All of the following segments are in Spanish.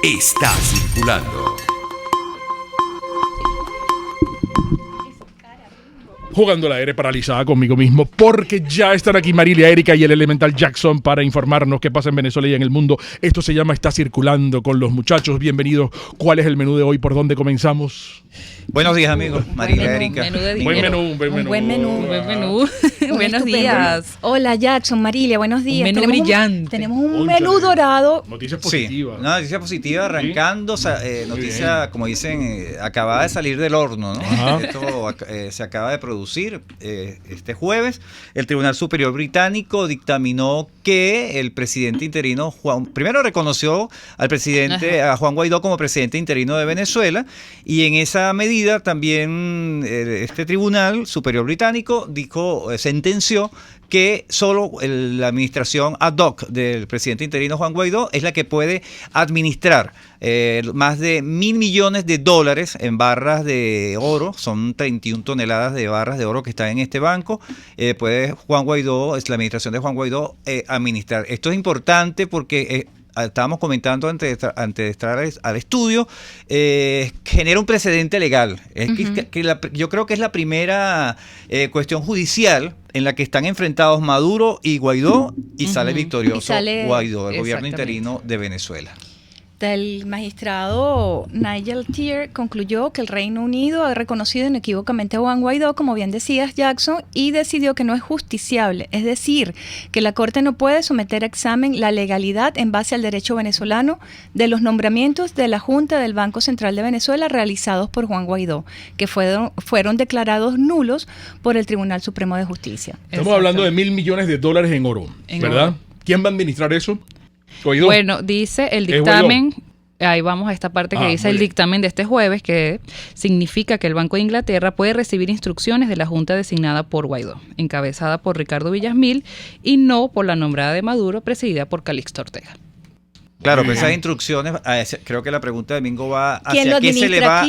está circulando. Jugando la aire paralizada conmigo mismo, porque ya están aquí Marilia, Erika y el Elemental Jackson para informarnos qué pasa en Venezuela y en el mundo. Esto se llama Está Circulando con los muchachos. Bienvenidos. ¿Cuál es el menú de hoy? ¿Por dónde comenzamos? Buenos días, amigos. Marilia, Erika. Buen menú. Buen menú. Buenos días. Hola, Jackson, Marilia, buenos días. Menú brillante. Tenemos un menú dorado. Noticias positivas. Sí, una noticia positiva arrancando, noticia, como dicen, acabada de salir del horno, ¿no? Esto se acaba de producir este jueves. El Tribunal Superior Británico dictaminó que el presidente interino, primero reconoció al presidente, a Juan Guaidó como presidente interino de Venezuela, y en esa medida también este Tribunal Superior Británico sentenció que solo la administración ad hoc del presidente interino Juan Guaidó es la que puede administrar más de $1.000 millones en barras de oro. Son 31 toneladas de barras de oro que están en este banco. Puede Juan Guaidó, es la administración de Juan Guaidó, administrar. Esto es importante porque estábamos comentando antes de estar al estudio, genera un precedente legal. Yo creo que es la primera cuestión judicial en la que están enfrentados Maduro y Guaidó y sale victorioso Guaidó, el gobierno interino de Venezuela. El magistrado Nigel Tier concluyó que el Reino Unido ha reconocido inequívocamente a Juan Guaidó, como bien decías, Jackson, y decidió que no es justiciable, es decir, que la Corte no puede someter a examen la legalidad en base al derecho venezolano de los nombramientos de la Junta del Banco Central de Venezuela realizados por Juan Guaidó, que fueron declarados nulos por el Tribunal Supremo de Justicia. Estamos hablando de $1.000 millones en oro, ¿verdad? Oro. ¿Quién va a administrar eso? ¿Guaidó? Bueno, dice el dictamen, ahí vamos a esta parte que dice el dictamen de este jueves, que significa que el Banco de Inglaterra puede recibir instrucciones de la Junta designada por Guaidó, encabezada por Ricardo Villasmil, y no por la nombrada de Maduro, presidida por Calixto Ortega. Claro, pero esas instrucciones, creo que la pregunta de Domingo va hacia qué se le va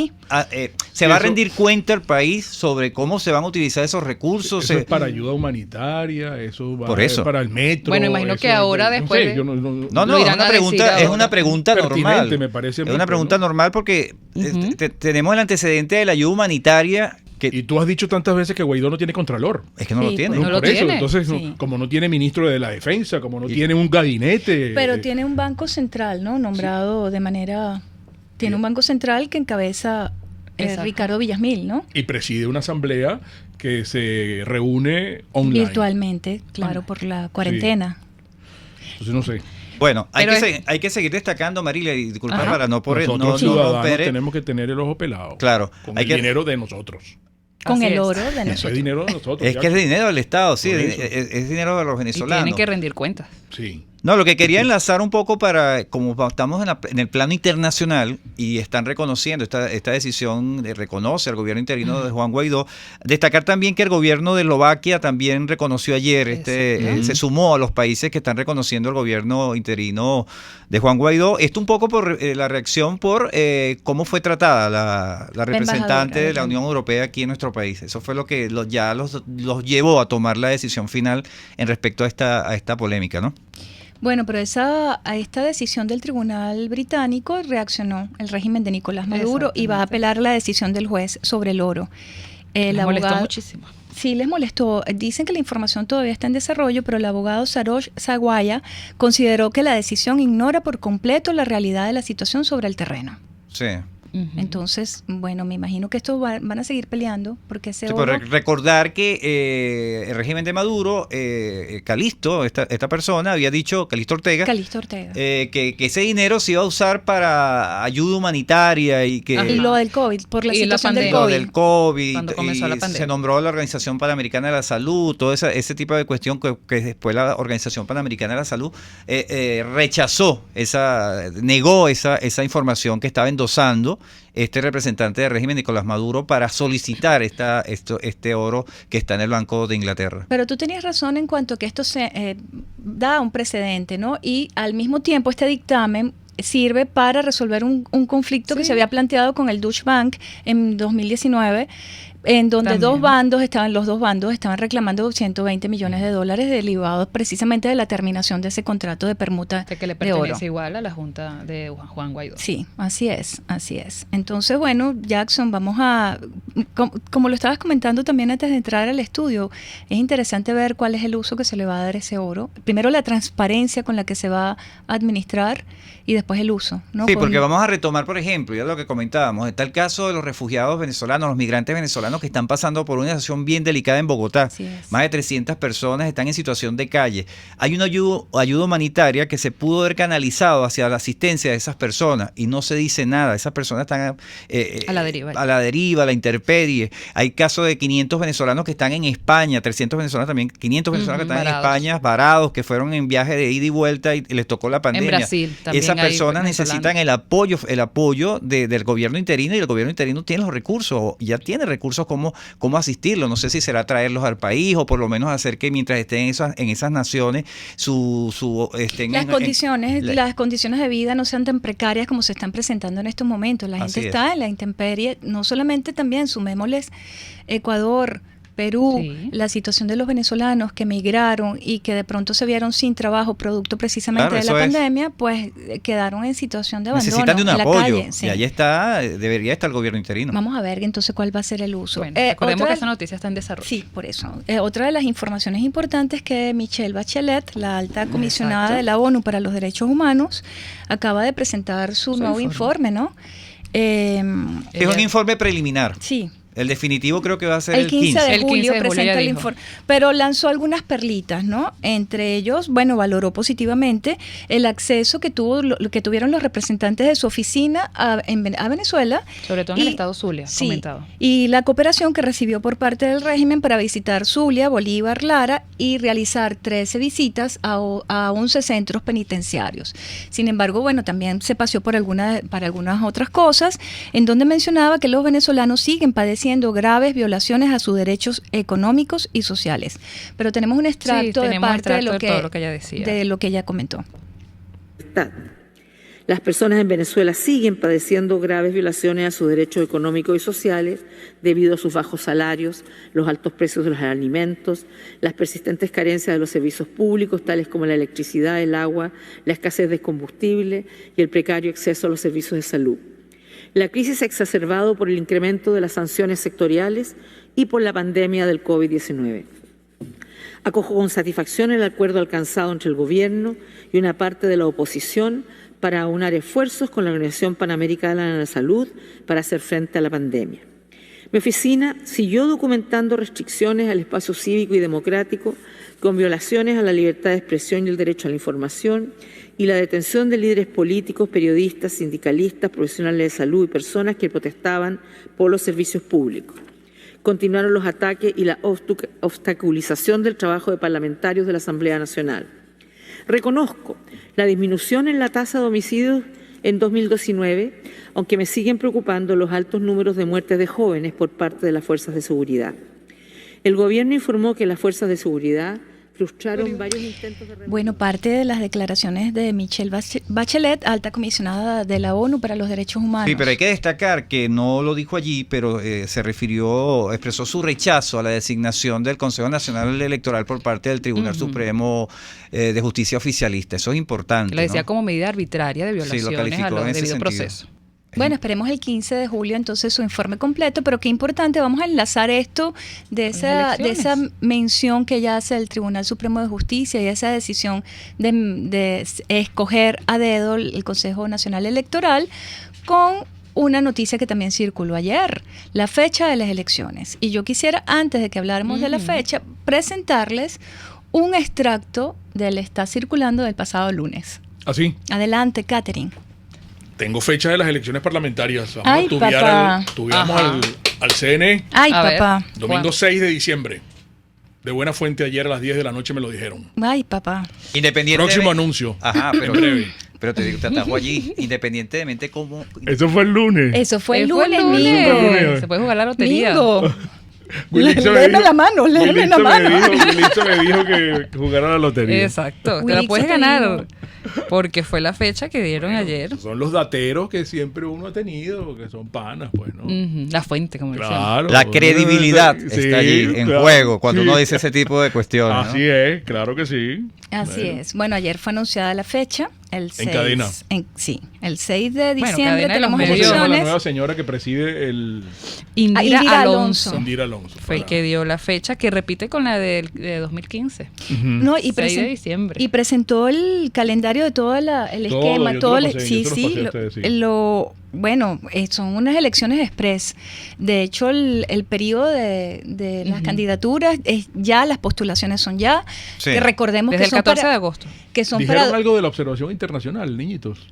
se va a rendir cuenta el país sobre cómo se van a utilizar esos recursos. Eso es para ayuda humanitaria, eso va para el metro. Bueno, imagino que ahora después. Es una pregunta normal. Me parece es una pregunta normal porque tenemos el antecedente de la ayuda humanitaria. Y tú has dicho tantas veces que Guaidó no tiene contralor. Es que no lo tiene. No lo tiene. Entonces, como no tiene ministro de la defensa, como no tiene un gabinete. Pero tiene un banco central, ¿no? Nombrado de manera. Tiene un banco central que encabeza Ricardo Villasmil, ¿no? Y preside una asamblea que se reúne online. Virtualmente, claro, por la cuarentena. Sí. Entonces, no sé. Bueno, hay que seguir destacando, Marilia, y disculpa para no por nosotros ciudadanos tenemos que tener el ojo pelado. Claro, con el dinero de nosotros. Con el oro de nosotros. Eso es dinero de nosotros. Es que es dinero del Estado, sí, es dinero de los venezolanos. Y tienen que rendir cuentas. Sí. No, lo que quería enlazar un poco como estamos en el plano internacional y están reconociendo esta decisión, reconoce al gobierno interino de Juan Guaidó, destacar también que el gobierno de Eslovaquia también reconoció ayer, se sumó a los países que están reconociendo el gobierno interino de Juan Guaidó. Esto un poco por la reacción por cómo fue tratada la representante de la Unión Europea aquí en nuestro país. Eso fue lo que los llevó a tomar la decisión final en respecto a esta polémica, ¿no? Bueno, pero a esta decisión del Tribunal Británico reaccionó el régimen de Nicolás Maduro y va a apelar la decisión del juez sobre el oro. Les molestó muchísimo. Sí, les molestó. Dicen que la información todavía está en desarrollo, pero el abogado Sarosh Zaguaya consideró que la decisión ignora por completo la realidad de la situación sobre el terreno. Sí. Entonces, bueno, me imagino que esto van a seguir peleando porque recordar que el régimen de Maduro, Calixto, esta persona había dicho, Calixto Ortega, que ese dinero se iba a usar para ayuda humanitaria y lo del COVID, por la situación del COVID, cuando comenzó la pandemia. Se nombró la Organización Panamericana de la Salud, todo ese tipo de cuestión que después la Organización Panamericana de la Salud negó esa información que estaba endosando este representante del régimen, Nicolás Maduro, para solicitar este oro que está en el Banco de Inglaterra. Pero tú tenías razón en cuanto a que esto se da un precedente, ¿no? Y al mismo tiempo este dictamen sirve para resolver un conflicto que se había planteado con el Deutsche Bank en 2019 en donde También. los dos bandos estaban reclamando $120 millones derivados precisamente de la terminación de ese contrato de permuta que le de oro. pertenece igual a la Junta de Juan Guaidó. Sí, así es. Entonces, bueno, Jackson, vamos a, como lo estabas comentando también antes de entrar al estudio, es interesante ver cuál es el uso que se le va a dar a ese oro. Primero la transparencia con la que se va a administrar y después el uso, ¿no? Sí, porque vamos a retomar, por ejemplo, ya lo que comentábamos, está el caso de los refugiados venezolanos, los migrantes venezolanos que están pasando por una situación bien delicada en Bogotá. Así es. Más de 300 personas están en situación de calle. Hay una ayuda humanitaria que se pudo haber canalizado hacia la asistencia de esas personas y no se dice nada. Esas personas están a la deriva. A la deriva, a la intemperie. Hay casos de 500 venezolanos que están en España, 300 venezolanos también, 500 venezolanos que están varados. en España, varados, que fueron en viaje de ida y vuelta y les tocó la pandemia. En Brasil también Esas hay personas venezolanos. necesitan el apoyo del gobierno interino y el gobierno interino tiene los recursos, ya tiene recursos cómo asistirlo. No sé si será traerlos al país o por lo menos hacer que mientras estén en esas naciones las condiciones de vida no sean tan precarias como se están presentando en estos momentos. La gente está en la intemperie, no solamente también, sumémosles Ecuador, Perú, Sí. la situación de los venezolanos que emigraron y que de pronto se vieron sin trabajo producto precisamente Claro, de la eso es. pandemia, pues quedaron en situación de abandono. necesitan de un en la apoyo calle, sí. y ahí debería estar el gobierno interino. Vamos a ver entonces cuál va a ser el uso. Bueno, recordemos otra que de- esa noticia está en desarrollo. Sí, por eso. Otra de las informaciones importantes es que Michelle Bachelet, la alta comisionada Exacto. de la ONU para los Derechos Humanos, acaba de presentar su nuevo informe, ¿no? Es un informe preliminar. Sí. El definitivo creo que va a ser El 15 de El 15 julio de julio presenta ya el dijo. informe, pero lanzó algunas perlitas, ¿no? Entre ellos, bueno, valoró positivamente el acceso que tuvieron los representantes de su oficina a Venezuela. Sobre todo en el estado Zulia, sí, comentado. y la cooperación que recibió por parte del régimen para visitar Zulia, Bolívar, Lara y realizar 13 visitas a 11 centros penitenciarios. Sin embargo, bueno, también se paseó para algunas otras cosas, en donde mencionaba que los venezolanos siguen padeciendo graves violaciones a sus derechos económicos y sociales. Pero tenemos un extracto de tenemos parte de extracto lo de que, todo lo que ella decía. de lo que ella comentó. Las personas en Venezuela siguen padeciendo graves violaciones a sus derechos económicos y sociales debido a sus bajos salarios, los altos precios de los alimentos, las persistentes carencias de los servicios públicos, tales como la electricidad, el agua, la escasez de combustible y el precario acceso a los servicios de salud. La crisis se ha exacerbado por el incremento de las sanciones sectoriales y por la pandemia del COVID-19. Acojo con satisfacción el acuerdo alcanzado entre el Gobierno y una parte de la oposición para aunar esfuerzos con la Organización Panamericana de la Salud para hacer frente a la pandemia. Mi oficina siguió documentando restricciones al espacio cívico y democrático con violaciones a la libertad de expresión y el derecho a la información y la detención de líderes políticos, periodistas, sindicalistas, profesionales de salud y personas que protestaban por los servicios públicos. Continuaron los ataques y la obstaculización del trabajo de parlamentarios de la Asamblea Nacional. Reconozco la disminución en la tasa de homicidios en 2019, aunque me siguen preocupando los altos números de muertes de jóvenes por parte de las fuerzas de seguridad. El Gobierno informó que las fuerzas de seguridad frustraron varios intentos de... Bueno, parte de las declaraciones de Michelle Bachelet, alta comisionada de la ONU para los Derechos Humanos. Sí, pero hay que destacar que no lo dijo allí, pero expresó su rechazo a la designación del Consejo Nacional Electoral por parte del Tribunal Supremo de Justicia Oficialista. Eso es importante. Lo decía ¿no? como medida arbitraria de Sí, lo violaciones calificó a los en ese debido sentido. proceso. Bueno, esperemos el 15 de julio entonces su informe completo, pero qué importante, vamos a enlazar esto de esa mención que ya hace el Tribunal Supremo de Justicia y esa decisión de escoger a dedo el Consejo Nacional Electoral con una noticia que también circuló ayer, la fecha de las elecciones. Y yo quisiera, antes de que habláramos de la fecha, presentarles un extracto del Está Circulando del pasado lunes. ¿Así? Adelante, Catherine. Tengo fecha de las elecciones parlamentarias. Vamos Ay, a tubiar papá. tubiamos al CNE. Ay, A ver. papá. Domingo Juan. 6 de diciembre. De buena fuente, ayer a las 10 de la noche me lo dijeron. Ay, papá. Independientemente. Próximo anuncio. Ajá, En breve. pero te digo, te atajo allí, independientemente cómo... Eso fue el lunes. Eso fue el Fue lunes, lunes. Mingo. Se puede jugar la lotería. Mingo. Wilitza me Léeme dijo- la mano, léeme la Wilitza mano. Wilitza me dijo que jugara la lotería. Exacto, te la Wilitza puedes te ganar. dijo. porque fue la fecha que dieron ayer. Son los dateros que siempre uno ha tenido, que son panas, pues, ¿no? La fuente, como decíamos. Claro. La credibilidad Sí, está allí en claro. juego cuando Sí. uno dice ese tipo de cuestiones, ¿no? Así es, claro que sí. Así Bueno. es. Bueno, ayer fue anunciada la fecha, el 6. cadena. Sí, el 6 de Bueno, diciembre cadena de los tenemos ¿Cómo se llama la elecciones. nueva señora que preside el Indira Indira Alonso. Alonso. Indira Alonso? Fue el que dio la fecha, que repite con la de 2015. No, 6 de diciembre. Y presentó el calendario de todo el Todo, esquema, yo te todo lo el- pasé, sí, yo te lo sí, pasé a ustedes, sí. bueno, son unas elecciones express. De hecho, el periodo de las candidaturas ya las postulaciones son ya. Sí. Que recordemos Desde que el son 14 para, de agosto. que son ¿Dijeron para algo de la observación internacional, niñitos?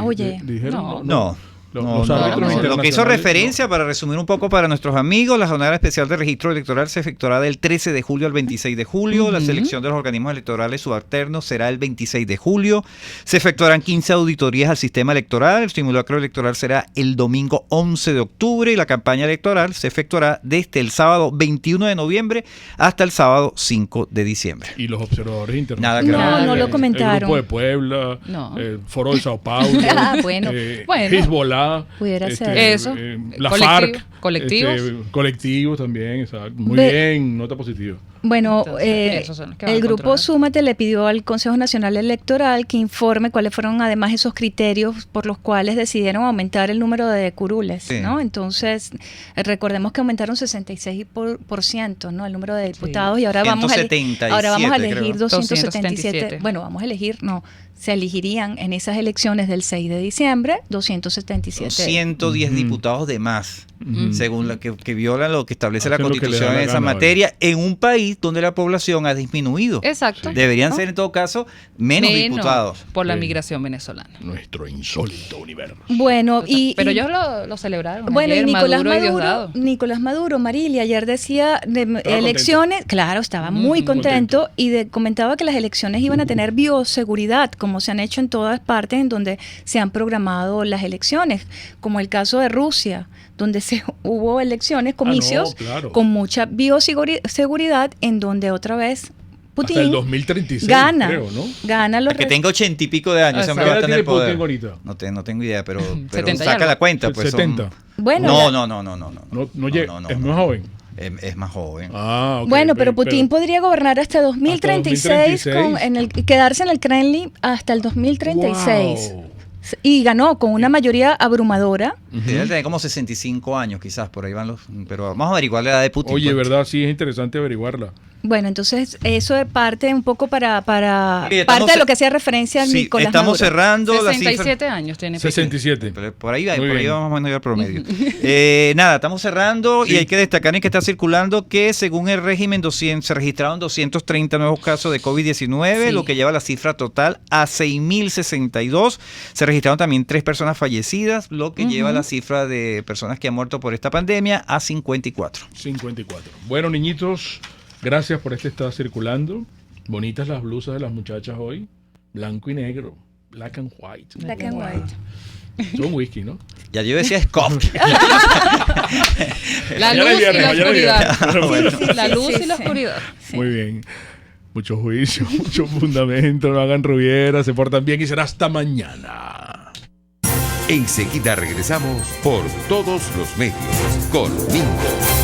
Oye, ¿Dijeron? No. Los No, árbitros no, no. internacionales, Lo que hizo no. referencia, para resumir un poco para nuestros amigos, la jornada especial de registro electoral se efectuará del 13 de julio al 26 de julio. La selección de los organismos electorales subalternos será el 26 de julio. Se efectuarán 15 auditorías al sistema electoral. El simulacro electoral será el domingo 11 de octubre y la campaña electoral se efectuará desde el sábado 21 de noviembre hasta el sábado 5 de diciembre. Y los observadores Nada internacionales. que ver. No lo El comentaron. Grupo de Puebla, No. el Foro de Sao Paulo, Ah, bueno. Bueno. Hezbollah, Pudiera ser. Eso. la Colectivo- FARC, colectivos. colectivos también, exacto. Muy Ve- bien, nota positiva. Bueno, Entonces, esos son los que van el a grupo controlar. Súmate le pidió al Consejo Nacional Electoral que informe cuáles fueron además esos criterios por los cuales decidieron aumentar el número de curules, Sí. ¿no? Entonces, recordemos que aumentaron 66%, ¿no? El número de diputados y ahora vamos a 177, ahora vamos a creo. elegir 277. 277. Bueno, vamos a elegir, no, se elegirían en esas elecciones del 6 de diciembre 277. 110 diputados de más, según la que violan lo que establece la Hacen lo que les da Constitución la en esa gana, materia, en un país donde la población ha disminuido. Exacto. Deberían ¿No? ser en todo caso menos diputados. por la Sí. migración venezolana. Nuestro insólito universo. Bueno, Pero y- ellos lo celebraron. Bueno, ayer, y Diosdado. Nicolás Maduro, Marilia, ayer decía de elecciones, claro, estaba muy contento comentaba que las elecciones iban a tener bioseguridad, como se han hecho en todas partes en donde se han programado las elecciones, como el caso de Rusia, donde hubo elecciones, comicios, claro. con mucha bioseguridad, en donde otra vez Putin Hasta el 2036, gana, creo, ¿no? gana los Que tenga 80 y pico de años, ese hombre ¿Qué va a edad tener tiene Putin poder. ahorita? No tengo idea, pero 70 y saca algo. la cuenta. Pues 70. son- Bueno, No, la- No llega, es más joven. Es más joven. Ah, ok, Bueno, pero Putin podría gobernar hasta 2036, quedarse en el Kremlin hasta el 2036. Wow. Y ganó con una mayoría abrumadora. Debe tener como 65 años, quizás, por ahí van los... Pero vamos a averiguar la edad de Putin. Oye, pues. verdad, sí es interesante averiguarla. Bueno, entonces eso es parte un poco para Mire, parte estamos- de lo que hacía referencia a Sí, Nicolás estamos Maduro. cerrando la 67 años tiene Putin. 67. Pero por ahí, Muy por ahí bien. vamos a ir al promedio. Nada, estamos cerrando y hay que destacar en que está circulando que según el régimen se registraron 230 nuevos casos de COVID-19, Sí. lo que lleva la cifra total a 6.062. Se registraron también 3 personas fallecidas, lo que lleva la cifra de personas que han muerto por esta pandemia a 54. 54. Bueno, niñitos, gracias por Está Circulando. Bonitas las blusas de las muchachas hoy. Blanco y negro. Black and white. Black and white. Son whisky, ¿no? Ya yo decía Scott. La Mañana luz y viernes, la mañana oscuridad. viernes. Sí, sí, La sí, luz sí, y la sí. oscuridad. Muy bien. Mucho juicio, mucho fundamento. No hagan rubiera, se portan bien y será hasta mañana. Enseguida regresamos por todos los medios con Mingo.